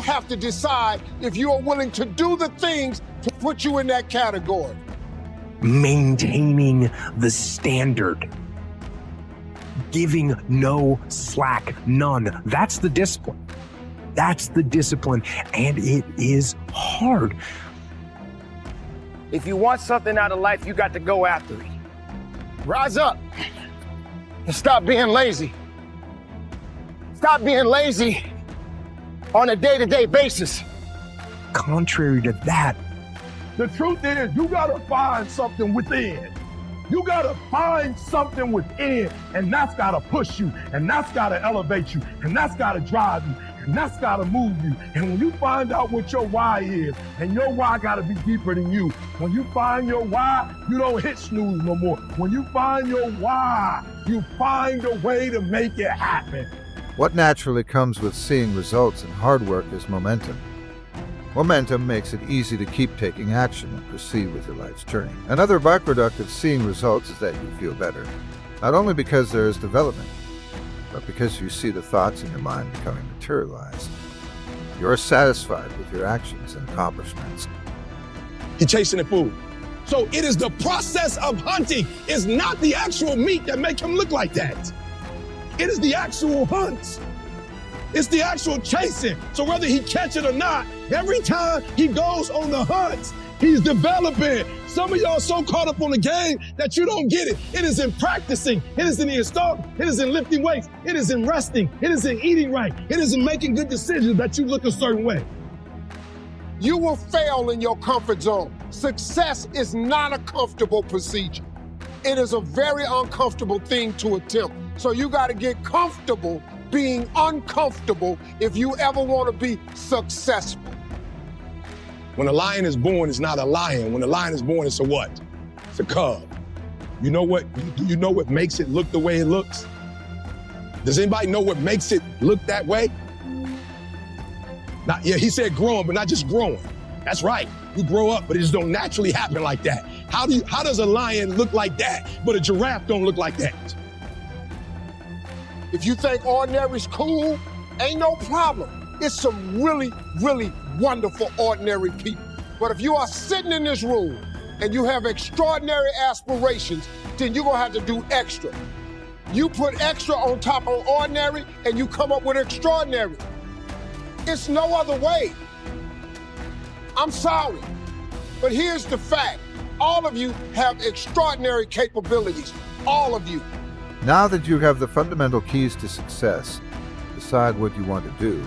have to decide if you are willing to do the things to put you in that category. Maintaining the standard. Giving no slack, none. That's the discipline. That's the discipline, and it is hard. If you want something out of life, you got to go after it. Rise up and stop being lazy. Stop being lazy on a day-to-day basis. Contrary to that, the truth is, you gotta find something within. You gotta find something within, and that's gotta push you, and that's gotta elevate you, and that's gotta drive you, and that's gotta move you. And when you find out what your why is, and your why gotta be deeper than you, when you find your why, you don't hit snooze no more. When you find your why, you find a way to make it happen. What naturally comes with seeing results in hard work is momentum. Momentum makes it easy to keep taking action and proceed with your life's journey. Another byproduct of seeing results is that you feel better, not only because there is development, but because you see the thoughts in your mind becoming materialized. You are satisfied with your actions and accomplishments. He's chasing the food. So it is the process of hunting. It's not the actual meat that make him look like that. It is the actual hunt. It's the actual chasing. So whether he catch it or not, every time he goes on the hunt, he's developing. Some of y'all so caught up on the game that you don't get it. It is in practicing. It is in the install. It is in lifting weights. It is in resting. It is in eating right. It is in making good decisions that you look a certain way. You will fail in your comfort zone. Success is not a comfortable procedure. It is a very uncomfortable thing to attempt. So you got to get comfortable being uncomfortable if you ever want to be successful. When a lion is born, it's not a lion. When a lion is born, it's a what? It's a cub. You know what? You know what makes it look the way it looks? Does anybody know what makes it look that way? Not, yeah, he said growing, but not just growing. That's right. You grow up, but it just don't naturally happen like that. How does a lion look like that, but a giraffe don't look like that? If you think ordinary's cool, ain't no problem. It's some really, really wonderful ordinary people. But if you are sitting in this room and you have extraordinary aspirations, then you're gonna have to do extra. You put extra on top of ordinary and you come up with extraordinary. It's no other way. I'm sorry, but here's the fact. All of you have extraordinary capabilities, all of you. Now that you have the fundamental keys to success, decide what you want to do.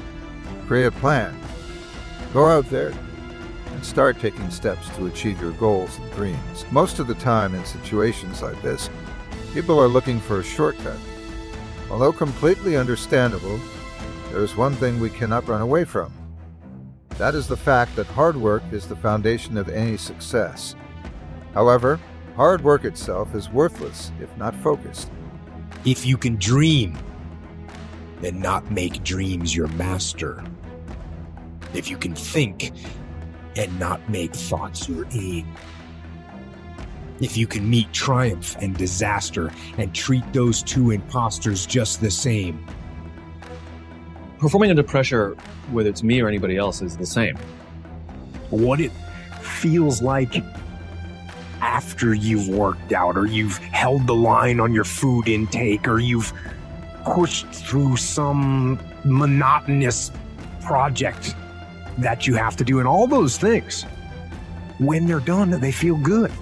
Create a plan. Go out there and start taking steps to achieve your goals and dreams. Most of the time in situations like this, people are looking for a shortcut. Although completely understandable, there is one thing we cannot run away from. That is the fact that hard work is the foundation of any success. However, hard work itself is worthless if not focused. if you can dream, then not make dreams your master. If you can think and not make thoughts your aim. If you can meet triumph and disaster and treat those two imposters just the same. Performing under pressure, whether it's me or anybody else, is the same. What it feels like after you've worked out, or you've held the line on your food intake, or you've pushed through some monotonous project that you have to do, and all those things, when they're done, they feel good.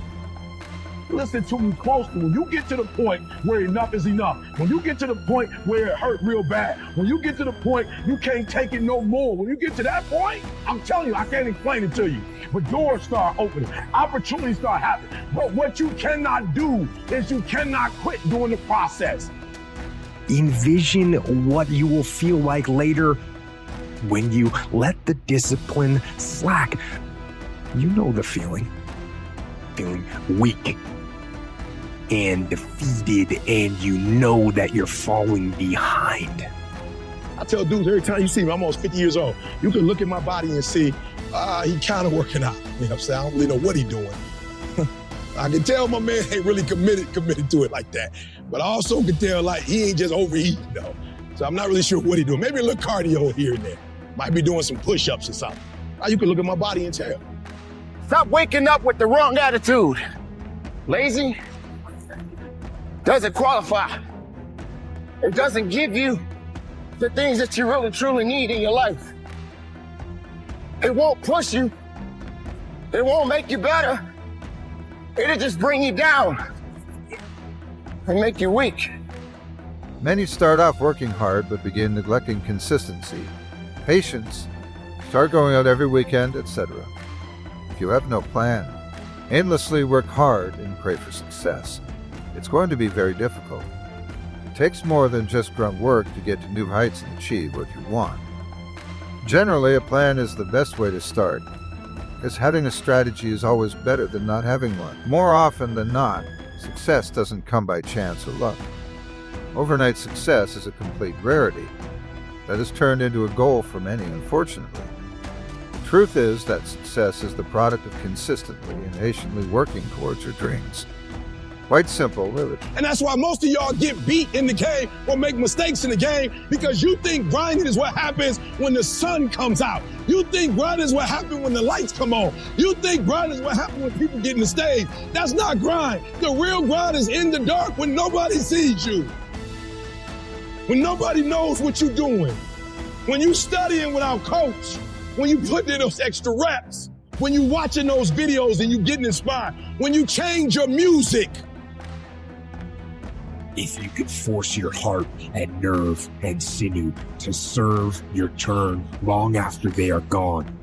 Listen to me closely. When you get to the point where enough is enough, when you get to the point where it hurt real bad, when you get to the point you can't take it no more, when you get to that point, I'm telling you, I can't explain it to you, but doors start opening, opportunities start happening. But what you cannot do is you cannot quit during the process. Envision what you will feel like later when you let the discipline slack. You know the feeling weak and defeated, and you know that you're falling behind. I tell dudes every time you see me, I'm almost 50 years old, you can look at my body and see, he kind of working out. You know what I'm saying? I don't really know what he's doing. I can tell my man ain't really committed to it like that. But I also can tell like he ain't just overeating though. So I'm not really sure what he's doing. Maybe a little cardio here and there. Might be doing some push-ups or something. Now you can look at my body and tell. Stop waking up with the wrong attitude. Lazy doesn't qualify. It doesn't give you the things that you really truly need in your life. It won't push you. It won't make you better. It'll just bring you down and make you weak. Many start off working hard but begin neglecting consistency, patience, start going out every weekend, etc. If you have no plan, aimlessly work hard and pray for success, it's going to be very difficult. It takes more than just grunt work to get to new heights and achieve what you want. Generally, a plan is the best way to start, because having a strategy is always better than not having one. More often than not, success doesn't come by chance or luck. Overnight success is a complete rarity that has turned into a goal for many, unfortunately. The truth is that success is the product of consistently and patiently working towards your dreams. Quite simple, really. And that's why most of y'all get beat in the game or make mistakes in the game, because you think grinding is what happens when the sun comes out. You think grinding is what happens when the lights come on. You think grinding is what happens when people get in the stage. That's not grind. The real grind is in the dark when nobody sees you. When nobody knows what you're doing. When you studying without coach. When you put in those extra reps. When you watching those videos and you getting inspired. When you change your music. If you can force your heart and nerve and sinew to serve your turn long after they are gone.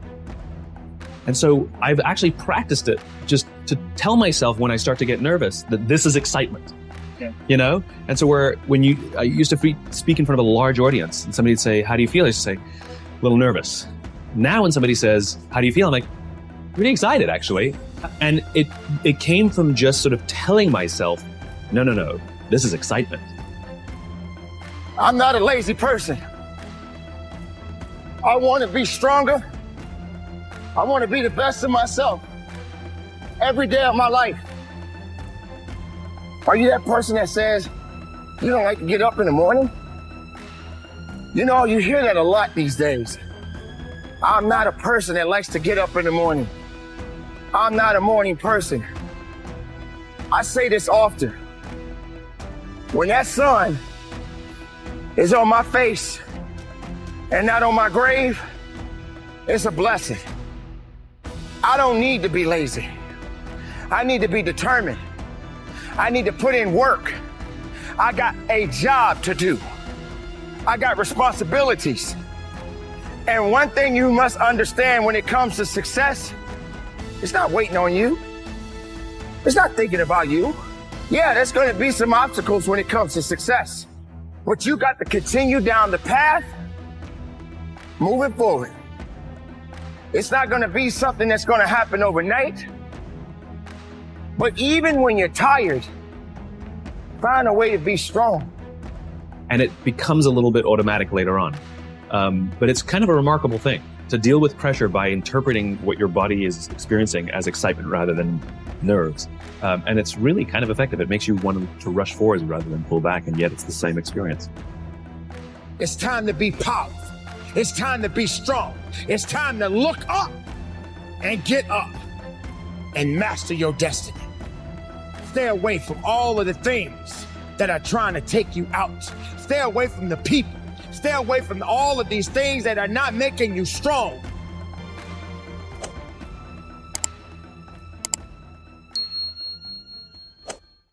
And so I've actually practiced it just to tell myself when I start to get nervous that this is excitement. Yeah. You know? And so I used to speak in front of a large audience and somebody would say, how do you feel? I used to say, a little nervous. Now when somebody says, how do you feel? I'm like, really excited actually. And it came from just sort of telling myself, no, this is excitement. I'm not a lazy person. I want to be stronger. I want to be the best of myself every day of my life. Are you that person that says you don't like to get up in the morning? You know, you hear that a lot these days. I'm not a person that likes to get up in the morning. I'm not a morning person. I say this often. When that sun is on my face and not on my grave, it's a blessing. I don't need to be lazy. I need to be determined. I need to put in work. I got a job to do. I got responsibilities. And one thing you must understand when it comes to success, it's not waiting on you. It's not thinking about you. Yeah, there's going to be some obstacles when it comes to success. But you got to continue down the path, moving forward. It's not going to be something that's going to happen overnight. But even when you're tired, find a way to be strong. And it becomes a little bit automatic later on. But it's kind of a remarkable thing to deal with pressure by interpreting what your body is experiencing as excitement rather than nerves. And it's really kind of effective. It makes you want to rush forward rather than pull back, and yet it's the same experience. It's time to be powerful. It's time to be strong. It's time to look up and get up and master your destiny. Stay away from all of the things that are trying to take you out. Stay away from the people. Stay away from all of these things that are not making you strong.